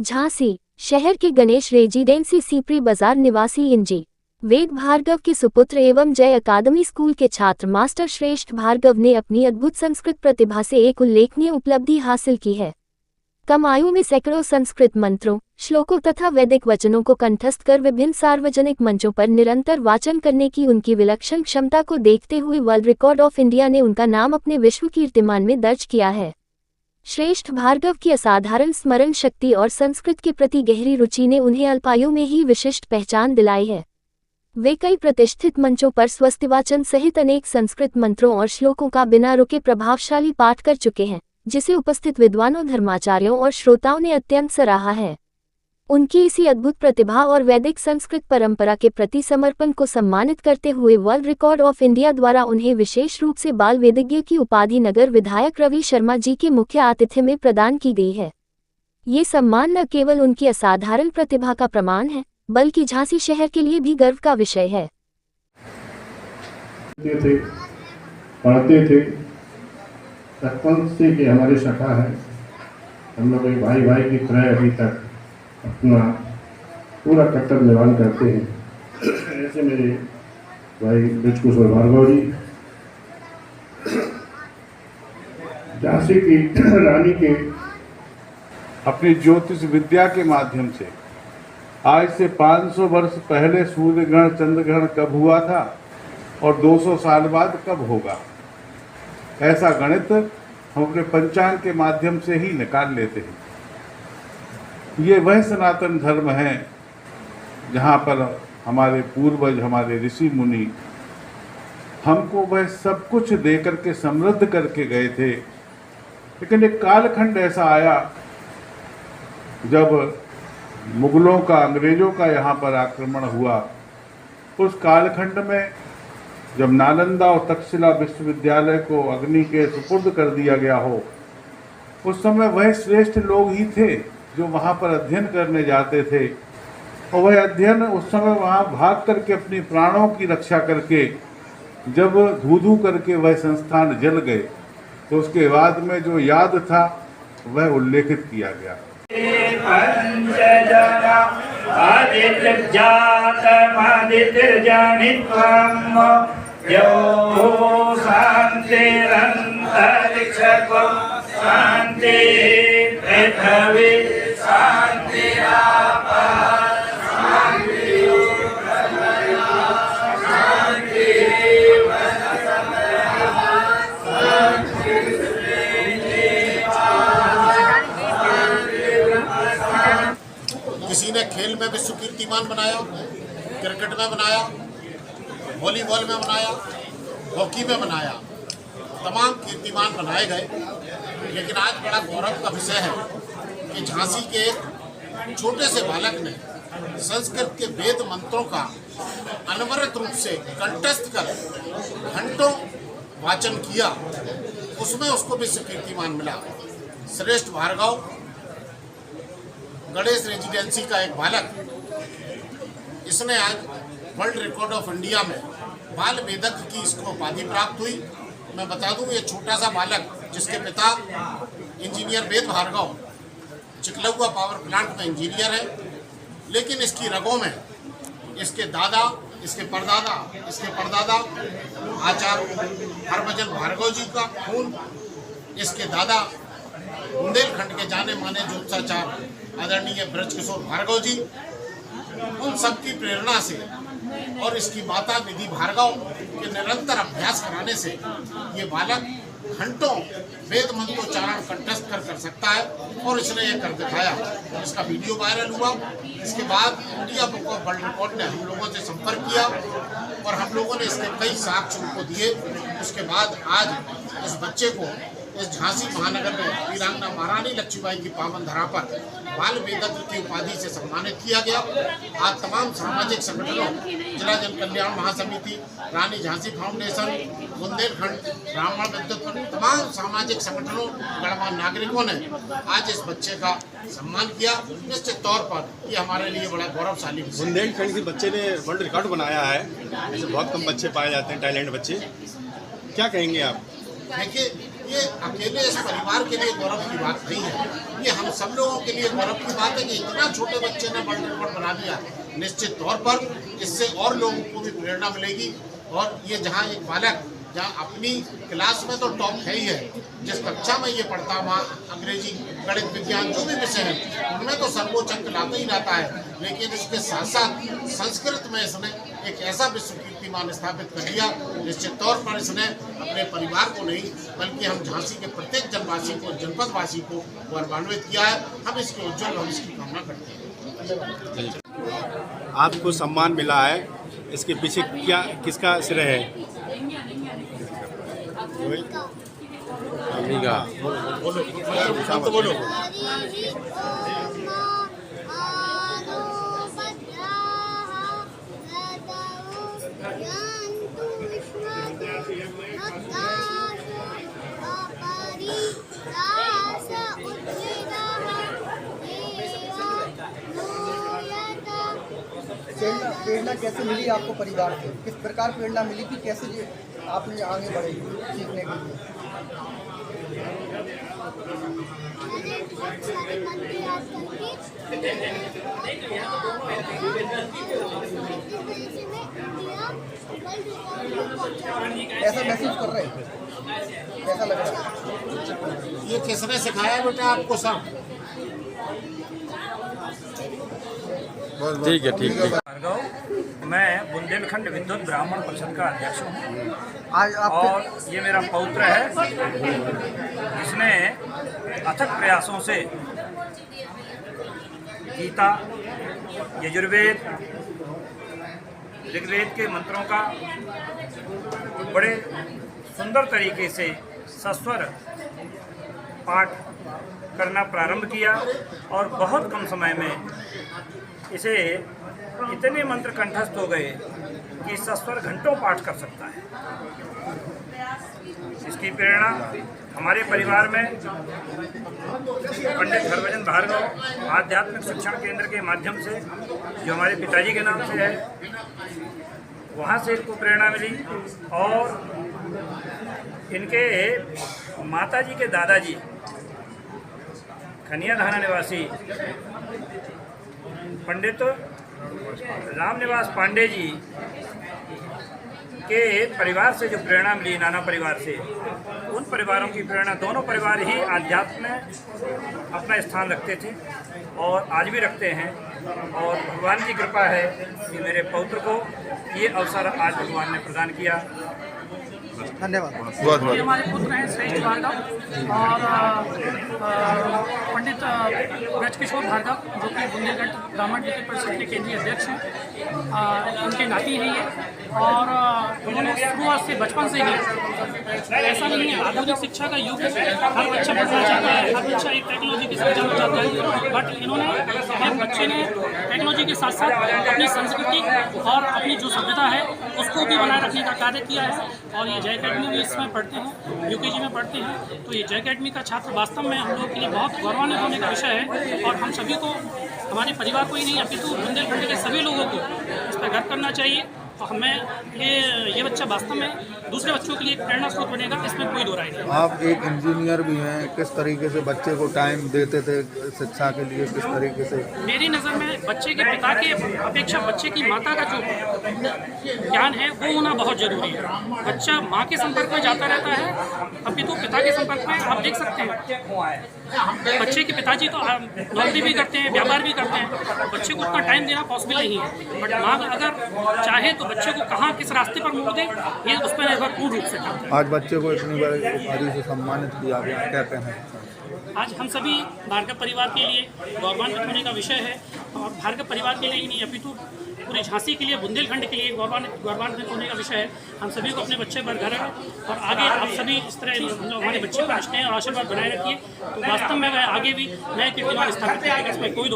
झांसी शहर के गणेश रेजिडेंसी सीपरी बाजार निवासी इंजी वेद भार्गव के सुपुत्र एवं जय अकादमी स्कूल के छात्र मास्टर श्रेष्ठ भार्गव ने अपनी अद्भुत संस्कृत प्रतिभा से एक उल्लेखनीय उपलब्धि हासिल की है। कम आयु में सैकड़ों संस्कृत मंत्रों, श्लोकों तथा वैदिक वचनों को कंठस्थ कर विभिन्न सार्वजनिक मंचों पर निरंतर वाचन करने की उनकी विलक्षण क्षमता को देखते हुए वर्ल्ड रिकॉर्ड ऑफ इंडिया ने उनका नाम अपने विश्व कीर्तिमान में दर्ज किया है। श्रेष्ठ भार्गव की असाधारण स्मरण शक्ति और संस्कृत के प्रति गहरी रुचि ने उन्हें अल्पायु में ही विशिष्ट पहचान दिलाई है। वे कई प्रतिष्ठित मंचों पर स्वस्तिवाचन सहित अनेक संस्कृत मंत्रों और श्लोकों का बिना रुके प्रभावशाली पाठ कर चुके हैं, जिसे उपस्थित विद्वानों, धर्माचार्यों और श्रोताओं ने अत्यंत सराहा है। उनकी इसी अद्भुत प्रतिभा और वैदिक संस्कृत परंपरा के प्रति समर्पण को सम्मानित करते हुए वर्ल्ड रिकॉर्ड ऑफ इंडिया द्वारा उन्हें विशेष रूप से बाल वेदज्ञ की उपाधि नगर विधायक रवि शर्मा जी के मुख्य आतिथ्य में प्रदान की गई है। ये सम्मान न केवल उनकी असाधारण प्रतिभा का प्रमाण है, बल्कि झांसी शहर के लिए भी गर्व का विषय है। पढ़ते थे बचपन से कि हमारी शाखा है, हम लोग एक भाई भाई की तरह अभी तक अपना पूरा कर्तव्य निर्वहन करते हैं। ऐसे मेरे भाई ब्रजकिशोर भार्गव जी झांसी की रानी के अपनी ज्योतिष विद्या के माध्यम से आज से 500 वर्ष पहले सूर्य ग्रहण चंद्र ग्रहण कब हुआ था और 200 साल बाद कब होगा, ऐसा गणित हम अपने पंचांग के माध्यम से ही निकाल लेते हैं। ये वह सनातन धर्म है जहाँ पर हमारे पूर्वज, हमारे ऋषि मुनि हमको वह सब कुछ दे करके समृद्ध करके गए थे। लेकिन एक कालखंड ऐसा आया जब मुगलों का, अंग्रेजों का यहाँ पर आक्रमण हुआ। उस कालखंड में जब नालंदा और तक्षशिला विश्वविद्यालय को अग्नि के सुपुर्द कर दिया गया हो, उस समय वह श्रेष्ठ लोग ही थे जो वहाँ पर अध्ययन करने जाते थे। और वह अध्ययन उस समय वहाँ भाग करके अपनी प्राणों की रक्षा करके जब धू करके वह संस्थान जल गए, तो उसके बाद में जो याद था वह उल्लेखित किया गया। किसी ने खेल में विश्व कीर्तिमान बनाया, क्रिकेट में बनाया, वॉलीबॉल में बनाया, हॉकी में बनाया, तमाम कीर्तिमान बनाए गए। लेकिन आज बड़ा गौरव का विषय है कि झांसी के एक छोटे से बालक ने संस्कृत के वेद मंत्रों का अनवरत रूप से कंठस्थ कर घंटों वाचन किया, उसमें उसको विश्व कीर्तिमान मिला। श्रेष्ठ भार्गव गणेश रेजिडेंसी का एक बालक, इसने आज वर्ल्ड रिकॉर्ड ऑफ इंडिया में बाल वेदज्ञ की इसको उपाधि प्राप्त हुई। मैं बता दूं, ये छोटा सा बालक जिसके पिता इंजीनियर वेद भार्गव चिकलौआ पावर प्लांट में इंजीनियर है, लेकिन इसकी रगों में इसके दादा, इसके परदादा आचार्य हरभजन भार्गव जी का खून, इसके दादा बुंदेलखंड के जाने माने ज्योतिषाचार्य आदरणीय ब्रजकिशोर भार्गव जी, उन सब की प्रेरणा से और इसकी माता निधि भार्गव के निरंतर अभ्यास कराने से ये बालक घंटों वेद मंत्रोच्चारण कंठस्थ कर सकता है और इसने ये कर दिखाया। इसका वीडियो वायरल हुआ। इसके बाद India book of world record ने हम लोगों से संपर्क किया और हम लोगों ने इसके कई साक्ष्य उनको दिए। उसके बाद आज इस बच्चे को इस झांसी महानगर में वीरांगना महारानी लक्ष्मीबाई की पावन धरा पर बाल वेदज्ञ की उपाधि से सम्मानित किया गया। आज तमाम सामाजिक संगठनों, जिला जन कल्याण महासमिति, रानी झांसी फाउंडेशन, बुंदेलखंड ब्राह्मण विद्युत, तमाम सामाजिक संगठनों, गणमान्य नागरिकों ने आज इस बच्चे का सम्मान किया। निश्चित तौर पर ये हमारे लिए बड़ा गौरवशाली विषय है। बुंदेलखंड के बच्चे ने वर्ल्ड रिकॉर्ड बनाया है। ऐसे बहुत कम बच्चे पाए जाते हैं, टैलेंट बच्चे। क्या कहेंगे आप? देखिए, ये अकेले इस परिवार के लिए गौरव की बात नहीं है, ये हम सब लोगों के लिए गौरव की बात है कि इतना छोटे बच्चे ने वर्ल्ड रिकॉर्ड बना दिया। निश्चित तौर पर इससे और लोगों को भी प्रेरणा मिलेगी। और ये जहाँ एक बालक जहाँ अपनी क्लास में तो टॉप है ही है, जिस कक्षा में ये पढ़ता वहाँ अंग्रेजी, गणित, विज्ञान जो भी विषय हैं उनमें तो सर्वोच्च अंक लाता ही लाता है, लेकिन इसके साथ साथ संस्कृत में इसने एक ऐसा विश्व कीर्तिमान स्थापित कर दिया। निश्चित तौर पर इसने अपने परिवार को नहीं बल्कि हम झांसी के प्रत्येक जनवासी को, जनपदवासी को गौरवान्वित किया है। हम इसके उज्ज्वल भविष्य की कामना करते हैं। आपको सम्मान मिला है, इसके पीछे क्या किसका श्रेय है? बोलो। प्रेरणा कैसे मिली आपको परिवार से? किस प्रकार प्रेरणा मिली कि कैसे ये आपने आगे बढ़े सीखने के लिए? ऐसा महसूस कर रहे हैं, कैसा लग रहा है? ये किसने सिखाया बेटा आपको सब? ठीक है। भार्गव, मैं बुंदेलखंड विद्युत ब्राह्मण परिषद का अध्यक्ष हूँ आज आपके और ये मेरा पौत्र है जिसने अथक प्रयासों से गीता, यजुर्वेद, ऋग्वेद के मंत्रों का बड़े सुंदर तरीके से सस्वर पाठ करना प्रारंभ किया और बहुत कम समय में इसे इतने मंत्र कंठस्थ हो गए कि सस्वर घंटों पाठ कर सकता है। इसकी प्रेरणा हमारे परिवार में पंडित हरभजन भार्गव आध्यात्मिक शिक्षण केंद्र के माध्यम से, जो हमारे पिताजी के नाम से है, वहाँ से इनको प्रेरणा मिली। और इनके माताजी के दादाजी खनिया धाना निवासी पंडित रामनिवास पांडे जी के परिवार से जो प्रेरणा मिली, नाना परिवार से, उन परिवारों की प्रेरणा, दोनों परिवार ही आध्यात्म में अपना स्थान रखते थे और आज भी रखते हैं। और भगवान की कृपा है कि मेरे पौत्र को ये अवसर आज भगवान ने प्रदान किया। धन्यवाद। ये हमारे पुत्र हैं श्रेष्ठ भार्गव और पंडित ब्रजकिशोर भार्गव, जो कि बुंदेलखंड ब्राह्मण विद्युत परिषद के केंद्रीय अध्यक्ष हैं। उनके नाती हैं ये, और उन्होंने शुरुआत से, बचपन से ही, ऐसा नहीं है आधुनिक शिक्षा का युग, हर बच्चा पढ़ना चाहता है, हर बच्चा एक टेक्नोलॉजी के साथ जाना चाहता है, बट इन्होंने, एक बच्चे ने टेक्नोलॉजी के साथ साथ अपनी संस्कृति और अपनी जो सभ्यता है उसको भी बनाए रखने का कार्य किया है। और ये जय अकेडमी में इसमें पढ़ते हैं, यूकेजी में पढ़ते हैं। तो ये जय अकेडमी का छात्र वास्तव में हम लोग के लिए बहुत गौरवान्वित होने का विषय है और हम सभी को, हमारे परिवार को ही नहीं अपितु बुंदेलखंड के सभी लोगों को इस पर गर्व करना चाहिए। तो हमें ये बच्चा वास्तव में दूसरे बच्चों के लिए प्रेरणा स्रोत बनेगा, इसमें कोई दो राय नहीं। आप एक इंजीनियर भी हैं, किस तरीके से बच्चे को टाइम देते थे शिक्षा के लिए, किस तरीके से? मेरी नज़र में बच्चे के पिता के अपेक्षा बच्चे की माता का जो ज्ञान है वो होना बहुत जरूरी है। बच्चा माँ के संपर्क में जाता रहता है, अपितु पिता के संपर्क में आप देख सकते हैं बच्चे के पिताजी तो नौकरी भी करते हैं, व्यापार भी करते हैं, बच्चे को उतना टाइम देना पॉसिबल नहीं है। बट माँ अगर चाहे तो बच्चे को कहाँ किस रास्ते पर मोड़ दे, ये उस पर निर्भर पूर्ण रूप से करता है। आज बच्चे को इतनी बड़ी उपाधि से सम्मानित किया गया, कहते हैं आज हम सभी भार्गव परिवार के लिए गौरवान्वित होने का विषय है। और भार्गव परिवार के लिए ही नहीं अपितु पूरी झांसी के लिए, बुंदेलखंड के लिए गौरवान्वित होने का विषय है। हम सभी को अपने बच्चे पर गर्व है और आगे आप सभी इस तरह जो हमारे बच्चे पर स्नेह और आशीर्वाद बनाए रखिए, तो वास्तव में वह आगे भी नए कीर्तिमान स्थापित करेगा, इसमें कोई